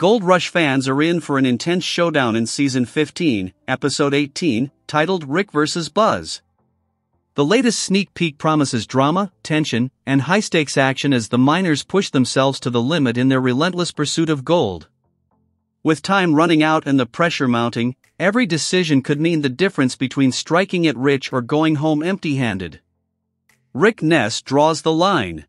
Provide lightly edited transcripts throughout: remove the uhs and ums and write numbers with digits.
Gold Rush fans are in for an intense showdown in Season 15, Episode 18, titled Rick vs. Buzz. The latest sneak peek promises drama, tension, and high-stakes action as the miners push themselves to the limit in their relentless pursuit of gold. With time running out and the pressure mounting, every decision could mean the difference between striking it rich or going home empty-handed. Rick Ness draws the line.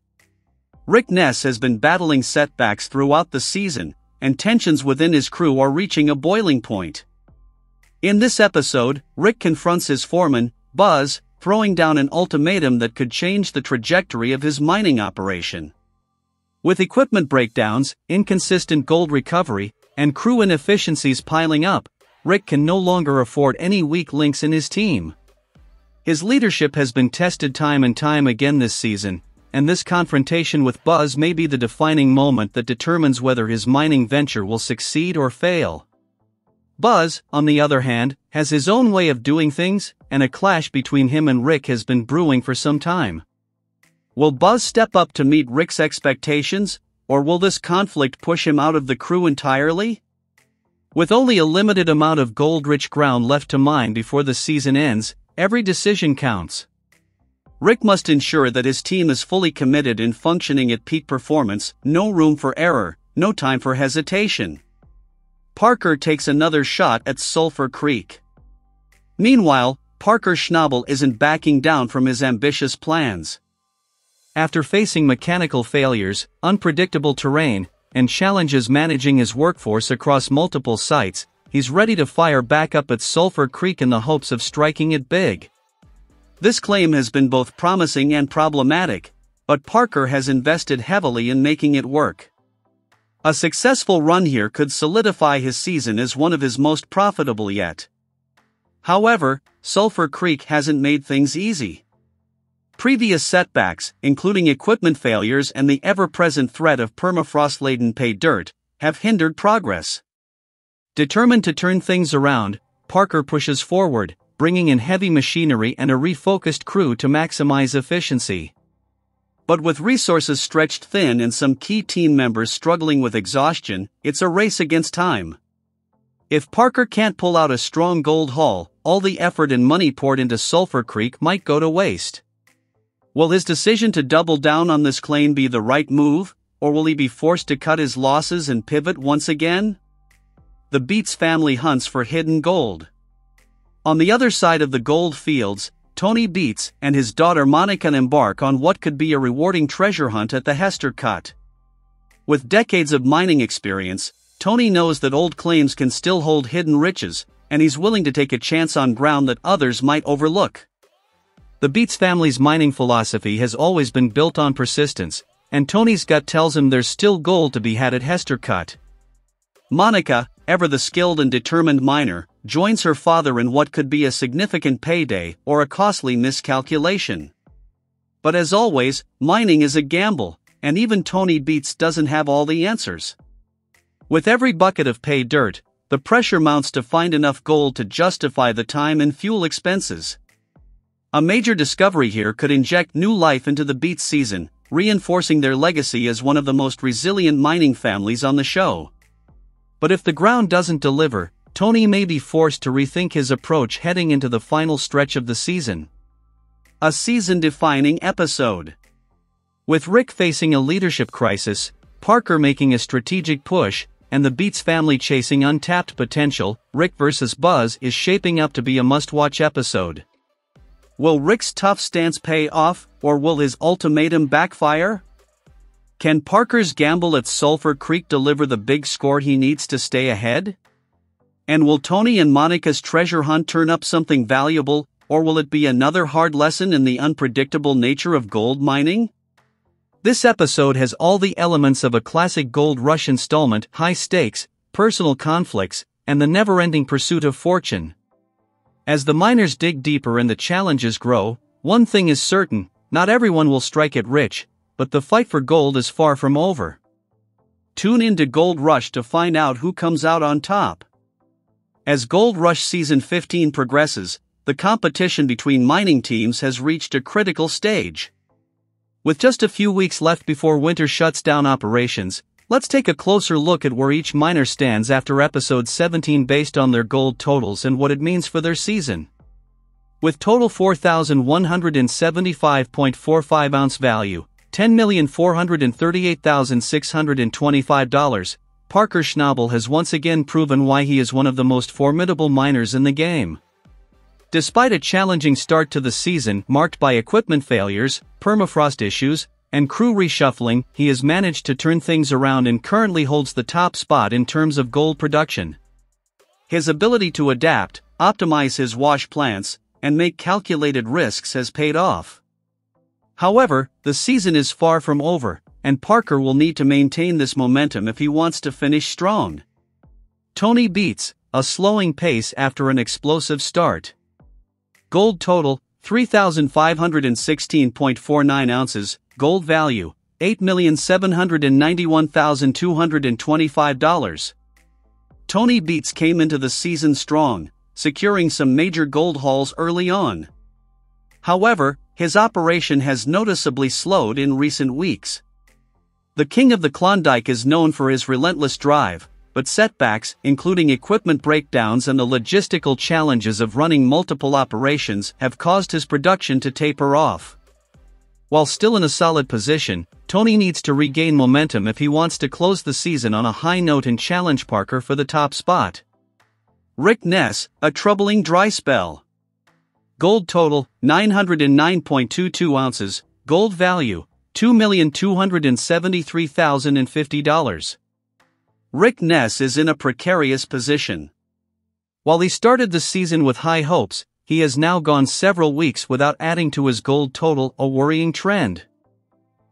Rick Ness has been battling setbacks throughout the season, and tensions within his crew are reaching a boiling point. In this episode, Rick confronts his foreman, Buzz, throwing down an ultimatum that could change the trajectory of his mining operation. With equipment breakdowns, inconsistent gold recovery, and crew inefficiencies piling up, Rick can no longer afford any weak links in his team. His leadership has been tested time and time again this season, and this confrontation with Buzz may be the defining moment that determines whether his mining venture will succeed or fail. Buzz, on the other hand, has his own way of doing things, and a clash between him and Rick has been brewing for some time. Will Buzz step up to meet Rick's expectations, or will this conflict push him out of the crew entirely? With only a limited amount of gold-rich ground left to mine before the season ends, every decision counts. Rick must ensure that his team is fully committed in functioning at peak performance, no room for error, no time for hesitation. Parker takes another shot at Sulphur Creek. Meanwhile, Parker Schnabel isn't backing down from his ambitious plans. After facing mechanical failures, unpredictable terrain, and challenges managing his workforce across multiple sites, he's ready to fire back up at Sulphur Creek in the hopes of striking it big. This claim has been both promising and problematic, but Parker has invested heavily in making it work. A successful run here could solidify his season as one of his most profitable yet. However, Sulphur Creek hasn't made things easy. Previous setbacks, including equipment failures and the ever-present threat of permafrost-laden pay dirt, have hindered progress. Determined to turn things around, Parker pushes forward, bringing in heavy machinery and a refocused crew to maximize efficiency. But with resources stretched thin and some key team members struggling with exhaustion, it's a race against time. If Parker can't pull out a strong gold haul, all the effort and money poured into Sulphur Creek might go to waste. Will his decision to double down on this claim be the right move, or will he be forced to cut his losses and pivot once again? The Beets family hunts for hidden gold. On the other side of the gold fields, Tony Beets and his daughter Monica embark on what could be a rewarding treasure hunt at the Hester Cut. With decades of mining experience, Tony knows that old claims can still hold hidden riches, and he's willing to take a chance on ground that others might overlook. The Beets family's mining philosophy has always been built on persistence, and Tony's gut tells him there's still gold to be had at Hester Cut. Monica, ever the skilled and determined miner, joins her father in what could be a significant payday or a costly miscalculation. But as always, mining is a gamble, and even Tony Beets doesn't have all the answers. With every bucket of pay dirt, the pressure mounts to find enough gold to justify the time and fuel expenses. A major discovery here could inject new life into the Beets season, reinforcing their legacy as one of the most resilient mining families on the show. But if the ground doesn't deliver, Tony may be forced to rethink his approach heading into the final stretch of the season. A season-defining episode. With Rick facing a leadership crisis, Parker making a strategic push, and the Beets family chasing untapped potential, Rick vs. Buzz is shaping up to be a must-watch episode. Will Rick's tough stance pay off, or will his ultimatum backfire? Can Parker's gamble at Sulphur Creek deliver the big score he needs to stay ahead? And will Tony and Monica's treasure hunt turn up something valuable, or will it be another hard lesson in the unpredictable nature of gold mining? This episode has all the elements of a classic Gold Rush installment: high stakes, personal conflicts, and the never-ending pursuit of fortune. As the miners dig deeper and the challenges grow, one thing is certain: not everyone will strike it rich, but the fight for gold is far from over. Tune in to Gold Rush to find out who comes out on top. As Gold Rush Season 15 progresses, the competition between mining teams has reached a critical stage. With just a few weeks left before winter shuts down operations, Let's take a closer look at where each miner stands after episode 17 based on their gold totals and what it means for their season. With total 4,175.45 ounce value, $10,438,625, Parker Schnabel has once again proven why he is one of the most formidable miners in the game. Despite a challenging start to the season marked by equipment failures, permafrost issues, and crew reshuffling, he has managed to turn things around and currently holds the top spot in terms of gold production. His ability to adapt, optimize his wash plants, and make calculated risks has paid off. However, the season is far from over, and Parker will need to maintain this momentum if he wants to finish strong. Tony Beets, a slowing pace after an explosive start. Gold total, 3,516.49 ounces, gold value, $8,791,225. Tony Beets came into the season strong, securing some major gold hauls early on. However, his operation has noticeably slowed in recent weeks. The King of the Klondike is known for his relentless drive, but setbacks, including equipment breakdowns and the logistical challenges of running multiple operations, have caused his production to taper off. While still in a solid position, Tony needs to regain momentum if he wants to close the season on a high note and challenge Parker for the top spot. Rick Ness, a troubling dry spell. Gold total, 909.22 ounces, gold value, $2,273,050. Rick Ness is in a precarious position. While he started the season with high hopes, he has now gone several weeks without adding to his gold total, a worrying trend.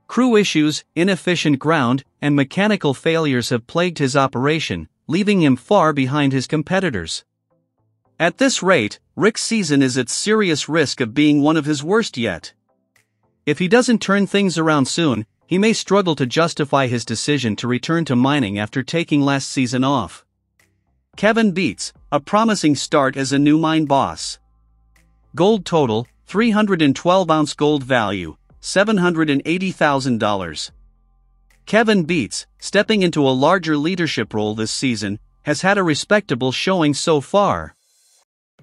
Crew issues, inefficient ground, and mechanical failures have plagued his operation, leaving him far behind his competitors. At this rate, Rick's season is at serious risk of being one of his worst yet. If he doesn't turn things around soon, he may struggle to justify his decision to return to mining after taking last season off. Kevin Beets, a promising start as a new mine boss. Gold total, 312-ounce gold value, $780,000. Kevin Beets, stepping into a larger leadership role this season, has had a respectable showing so far.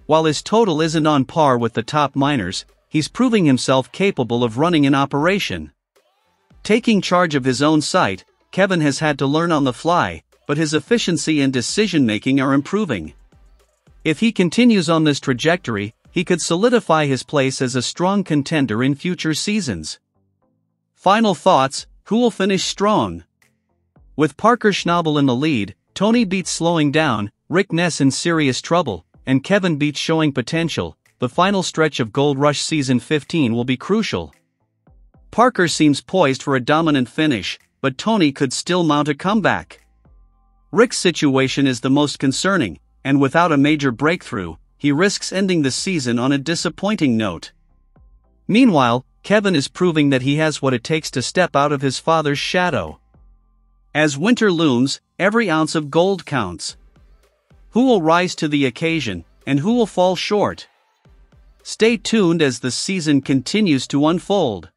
While his total isn't on par with the top miners, he's proving himself capable of running an operation. Taking charge of his own site, Kevin has had to learn on the fly, but his efficiency and decision-making are improving. If he continues on this trajectory, he could solidify his place as a strong contender in future seasons. Final thoughts: who will finish strong? With Parker Schnabel in the lead, Tony Beets slowing down, Rick Ness in serious trouble, and Kevin Beets showing potential, the final stretch of Gold Rush Season 15 will be crucial. Parker seems poised for a dominant finish, but Tony could still mount a comeback. Rick's situation is the most concerning, and without a major breakthrough, he risks ending the season on a disappointing note. Meanwhile, Kevin is proving that he has what it takes to step out of his father's shadow. As winter looms, every ounce of gold counts. Who will rise to the occasion, and who will fall short? Stay tuned as the season continues to unfold.